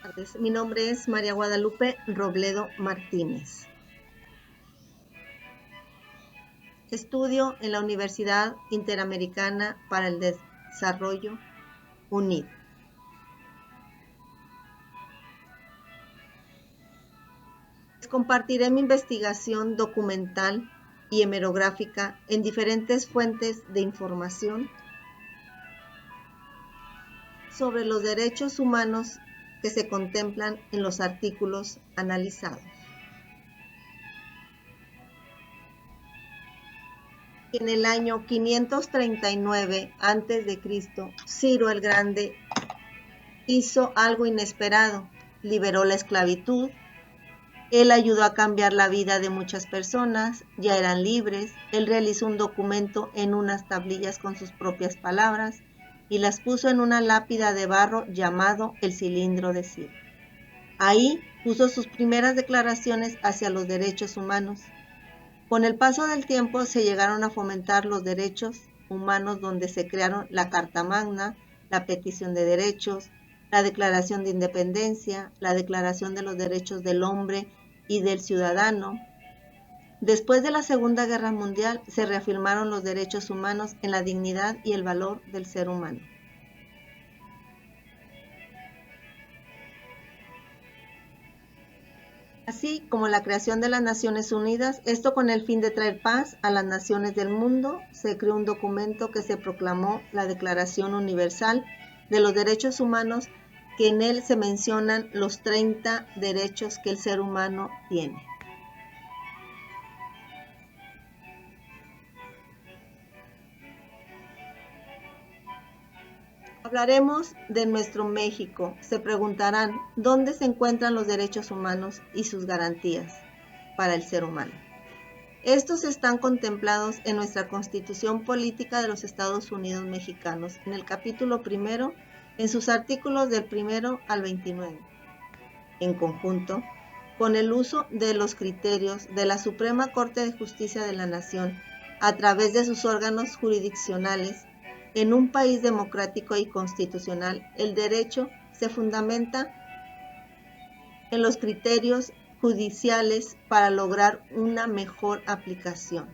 Tardes. Mi nombre es María Guadalupe Robledo Martínez. Estudio en la Universidad Interamericana para el Desarrollo, UNID. Les compartiré mi investigación documental y hemerográfica en diferentes fuentes de información sobre los derechos humanos que se contemplan en los artículos analizados. En el año 539 a.C., Ciro el Grande hizo algo inesperado, liberó la esclavitud. Él ayudó a cambiar la vida de muchas personas, ya eran libres. Él realizó un documento en unas tablillas con sus propias palabras y las puso en una lápida de barro llamado el cilindro de Ciro. Ahí puso sus primeras declaraciones hacia los derechos humanos. Con el paso del tiempo se llegaron a fomentar los derechos humanos, donde se crearon la Carta Magna, la Petición de Derechos, la Declaración de Independencia, la Declaración de los Derechos del Hombre y del Ciudadano. Después de la Segunda Guerra Mundial se reafirmaron los derechos humanos en la dignidad y el valor del ser humano. Así como la creación de las Naciones Unidas, esto con el fin de traer paz a las naciones del mundo, se creó un documento que se proclamó la Declaración Universal de los Derechos Humanos, que en él se mencionan los 30 derechos que el ser humano tiene. Hablaremos de nuestro México. Se preguntarán, ¿dónde se encuentran los derechos humanos y sus garantías para el ser humano? Estos están contemplados en nuestra Constitución Política de los Estados Unidos Mexicanos, en el capítulo 1, en sus artículos del 1 al 29. En conjunto, con el uso de los criterios de la Suprema Corte de Justicia de la Nación, a través de sus órganos jurisdiccionales, en un país democrático y constitucional, el derecho se fundamenta en los criterios judiciales para lograr una mejor aplicación.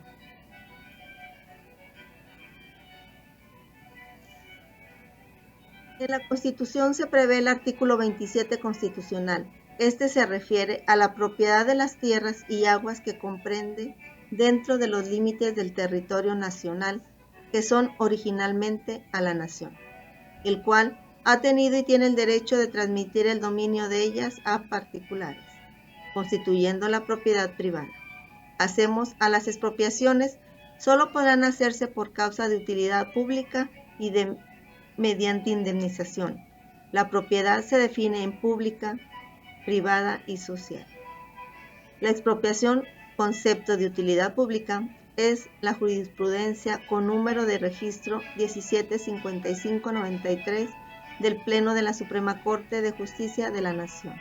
En la Constitución se prevé el artículo 27 constitucional. Este se refiere a la propiedad de las tierras y aguas que comprende dentro de los límites del territorio nacional, que son originalmente a la nación, el cual ha tenido y tiene el derecho de transmitir el dominio de ellas a particulares, constituyendo la propiedad privada. Hacemos a las expropiaciones, solo podrán hacerse por causa de utilidad pública y mediante indemnización. La propiedad se define en pública, privada y social. La expropiación, concepto de utilidad pública, es la jurisprudencia con número de registro 175593 del Pleno de la Suprema Corte de Justicia de la Nación.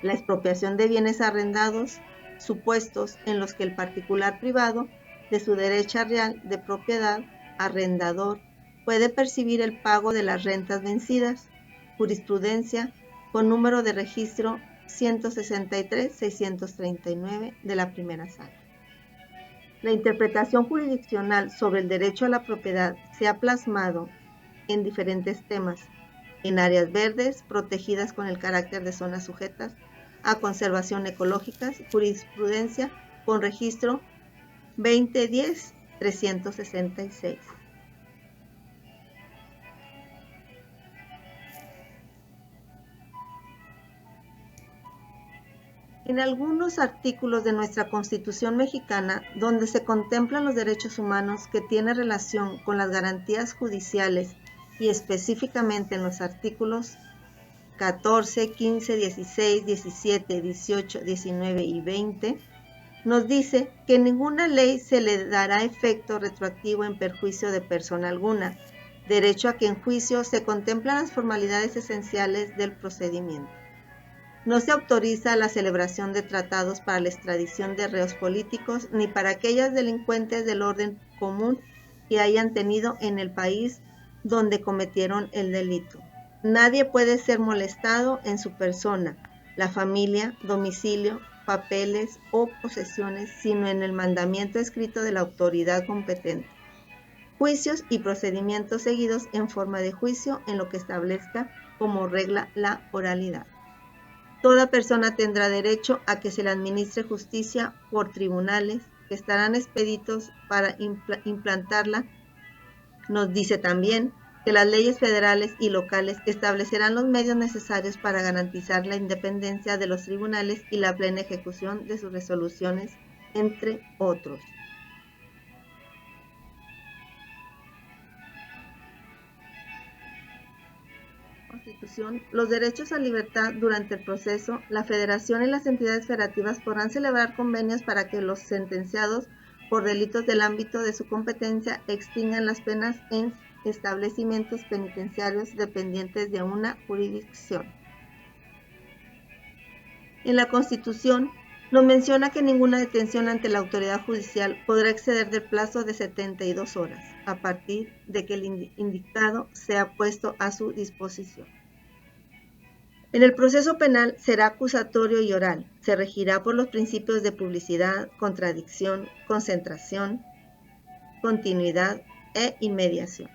La expropiación de bienes arrendados, supuestos en los que el particular privado de su derecho real de propiedad, arrendador, puede percibir el pago de las rentas vencidas. Jurisprudencia con número de registro 163-639 de la primera sala. La interpretación jurisdiccional sobre el derecho a la propiedad se ha plasmado en diferentes temas, en áreas verdes, protegidas con el carácter de zonas sujetas a conservación ecológicas, jurisprudencia con registro 2010-366. En algunos artículos de nuestra Constitución mexicana, donde se contemplan los derechos humanos que tienen relación con las garantías judiciales y específicamente en los artículos 14, 15, 16, 17, 18, 19 y 20, nos dice que ninguna ley se le dará efecto retroactivo en perjuicio de persona alguna, derecho a que en juicio se contemplan las formalidades esenciales del procedimiento. No se autoriza la celebración de tratados para la extradición de reos políticos ni para aquellos delincuentes del orden común que hayan tenido en el país donde cometieron el delito. Nadie puede ser molestado en su persona, la familia, domicilio, papeles o posesiones, sino en el mandamiento escrito de la autoridad competente. Juicios y procedimientos seguidos en forma de juicio en lo que establezca como regla la oralidad. Toda persona tendrá derecho a que se le administre justicia por tribunales que estarán expeditos para implantarla. Nos dice también que las leyes federales y locales establecerán los medios necesarios para garantizar la independencia de los tribunales y la plena ejecución de sus resoluciones, entre otros. Constitución, los derechos a libertad durante el proceso, la Federación y las entidades federativas podrán celebrar convenios para que los sentenciados por delitos del ámbito de su competencia extingan las penas en establecimientos penitenciarios dependientes de una jurisdicción. En la Constitución nos menciona que ninguna detención ante la autoridad judicial podrá exceder del plazo de 72 horas, a partir de que el indictado sea puesto a su disposición. En el proceso penal será acusatorio y oral. Se regirá por los principios de publicidad, contradicción, concentración, continuidad e inmediación.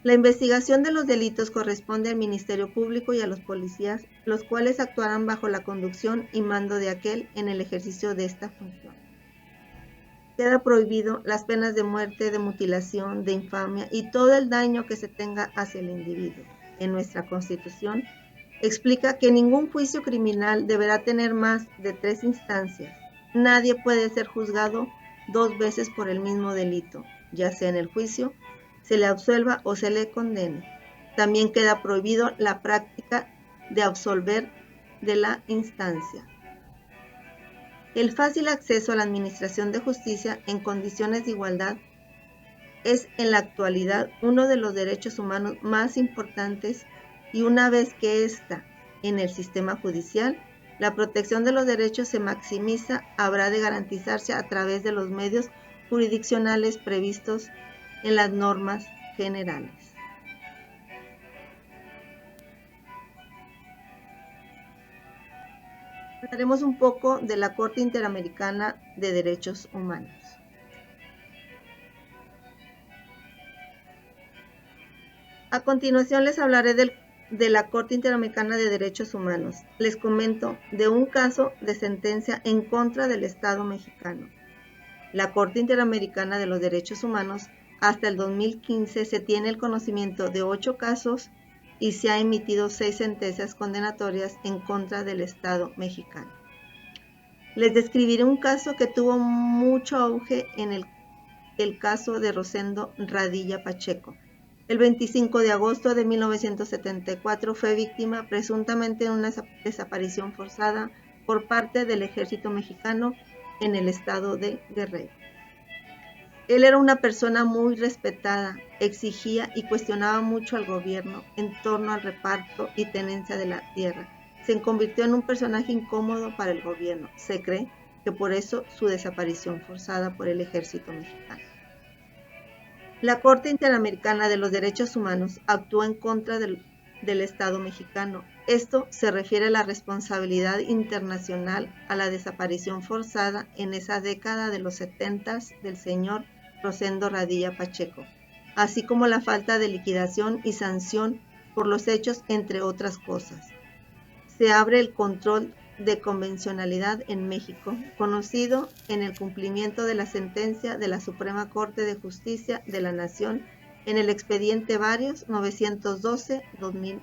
La investigación de los delitos corresponde al Ministerio Público y a los policías, los cuales actuarán bajo la conducción y mando de aquel en el ejercicio de esta función. Queda prohibido las penas de muerte, de mutilación, de infamia y todo el daño que se tenga hacia el individuo. En nuestra Constitución explica que ningún juicio criminal deberá tener más de 3 instancias. Nadie puede ser juzgado 2 veces por el mismo delito, ya sea en el juicio se le absuelva o se le condene. También queda prohibido la práctica de absolver de la instancia. El fácil acceso a la administración de justicia en condiciones de igualdad es en la actualidad uno de los derechos humanos más importantes, y una vez que está en el sistema judicial, la protección de los derechos se maximiza, habrá de garantizarse a través de los medios jurisdiccionales previstos en las normas generales. Hablaremos un poco de la Corte Interamericana de Derechos Humanos. A continuación les hablaré de la Corte Interamericana de Derechos Humanos. Les comento de un caso de sentencia en contra del Estado mexicano. La Corte Interamericana de los Derechos Humanos, hasta el 2015 se tiene el conocimiento de 8 casos y se ha emitido 6 sentencias condenatorias en contra del Estado mexicano. Les describiré un caso que tuvo mucho auge en el caso de Rosendo Radilla Pacheco. El 25 de agosto de 1974 fue víctima presuntamente de una desaparición forzada por parte del ejército mexicano en el estado de Guerrero. Él era una persona muy respetada, exigía y cuestionaba mucho al gobierno en torno al reparto y tenencia de la tierra. Se convirtió en un personaje incómodo para el gobierno. Se cree que por eso su desaparición forzada por el ejército mexicano. La Corte Interamericana de los Derechos Humanos actuó en contra del Estado mexicano. Esto se refiere a la responsabilidad internacional a la desaparición forzada en esa década de los 70s del señor Rosendo Radilla Pacheco, así como la falta de liquidación y sanción por los hechos, entre otras cosas. Se abre el control de convencionalidad en México, conocido en el cumplimiento de la sentencia de la Suprema Corte de Justicia de la Nación en el expediente Varios 912-2010.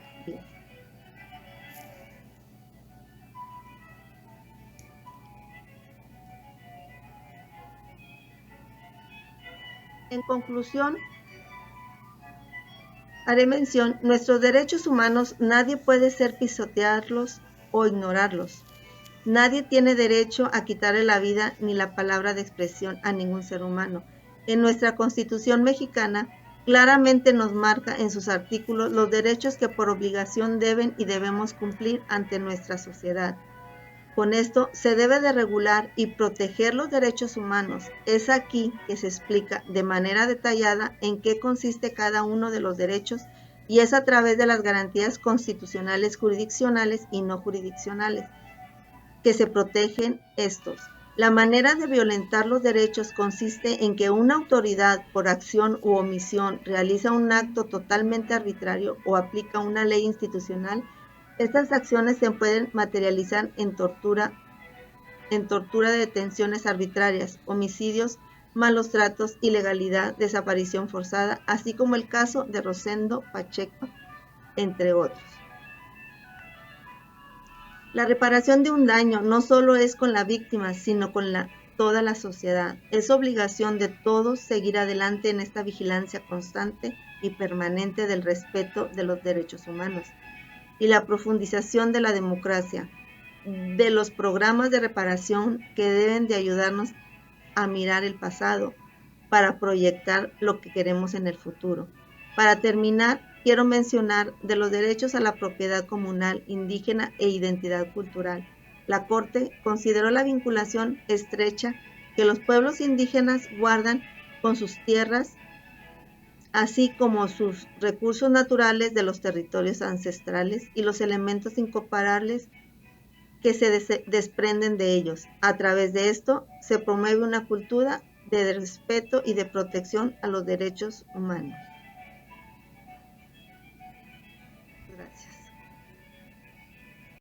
En conclusión, haré mención, nuestros derechos humanos nadie puede ser pisotearlos o ignorarlos. Nadie tiene derecho a quitarle la vida ni la palabra de expresión a ningún ser humano. En nuestra Constitución mexicana claramente nos marca en sus artículos los derechos que por obligación deben y debemos cumplir ante nuestra sociedad. Con esto se debe de regular y proteger los derechos humanos. Es aquí que se explica de manera detallada en qué consiste cada uno de los derechos y es a través de las garantías constitucionales jurisdiccionales y no jurisdiccionales que se protegen estos. La manera de violentar los derechos consiste en que una autoridad, por acción u omisión, realiza un acto totalmente arbitrario o aplica una ley institucional. Estas acciones se pueden materializar en tortura, detenciones arbitrarias, homicidios, malos tratos, ilegalidad, desaparición forzada, así como el caso de Rosendo Pacheco, entre otros. La reparación de un daño no solo es con la víctima, sino con toda la sociedad. Es obligación de todos seguir adelante en esta vigilancia constante y permanente del respeto de los derechos humanos y la profundización de la democracia, de los programas de reparación que deben de ayudarnos a mirar el pasado para proyectar lo que queremos en el futuro. Para terminar, quiero mencionar de los derechos a la propiedad comunal, indígena e identidad cultural. La Corte consideró la vinculación estrecha que los pueblos indígenas guardan con sus tierras, así como sus recursos naturales de los territorios ancestrales y los elementos incomparables que se desprenden de ellos. A través de esto se promueve una cultura de respeto y de protección a los derechos humanos.